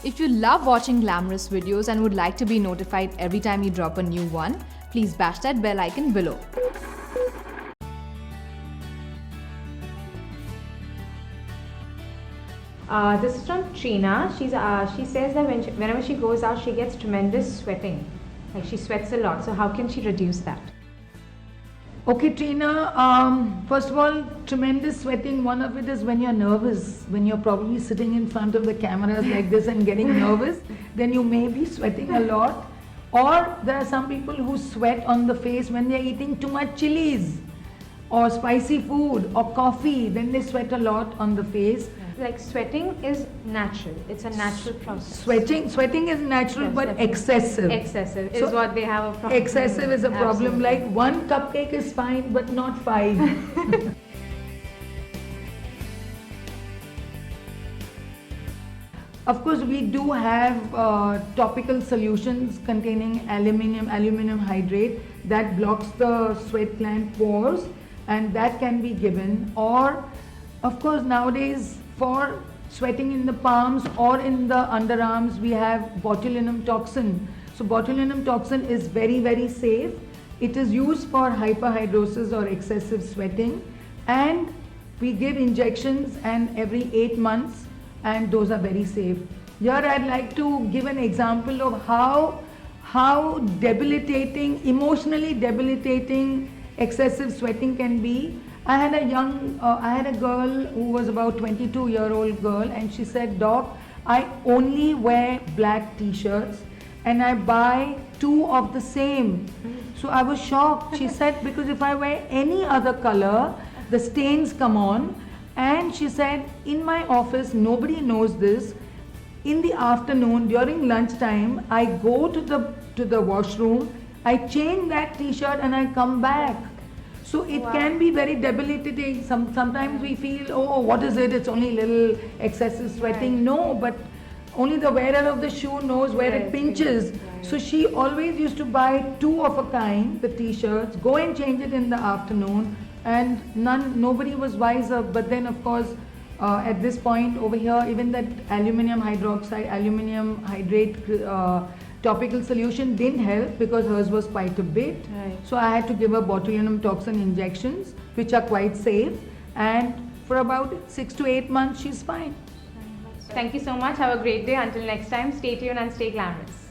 If you love watching glamorous videos and would like to be notified every time we drop a new one, please bash that bell icon below. This is from Trina. She says that whenever she goes out, she gets tremendous sweating. Like she sweats a lot. So how can she reduce that? Okay, Trina, first of all, tremendous sweating. One of it is when you're nervous, when you're probably sitting in front of the cameras like this and getting nervous, then you may be sweating a lot. Or there are some people who sweat on the face when they're eating too much chilies or spicy food or coffee, then they sweat a lot on the face. Like sweating is natural. It's a natural process. Sweating is natural, Yes, but definitely. excessive. Excessive is So what they have a problem. Excessive is a problem. Absolutely. Like one cupcake is fine, but not 5. Of course, we do have topical solutions containing aluminum hydrate that blocks the sweat gland pores, and that can be given. Or, of course, nowadays for sweating in the palms or in the underarms, we have botulinum toxin. So botulinum toxin is very, very safe. It is used for hyperhidrosis or excessive sweating, and we give injections and every 8 months, and those are very safe. Here I'd like to give an example of how debilitating, emotionally debilitating excessive sweating can be. I had a girl who was about 22-year-old girl, and she said, "Doc, I only wear black t-shirts and I buy 2 of the same." So I was shocked. She said, because if I wear any other color, the stains come on. And she said, in my office, nobody knows this. In the afternoon, during lunchtime, I go to the washroom, I change that t-shirt and I come back. So it can be very debilitating. Sometimes we feel, oh, what is it? It's only little excessive sweating. No, but only the wearer of the shoe knows where it pinches. So she always used to buy 2 of a kind, the t-shirts, go and change it in the afternoon, and nobody was wiser. But then, of course, at this point over here, even that aluminum hydrate topical solution didn't help because hers was quite a bit. Right. So I had to give her botulinum toxin injections, which are quite safe, and for about 6 to 8 months she's fine. Thank you so much. Have a great day. Until next time, stay tuned and stay glamorous.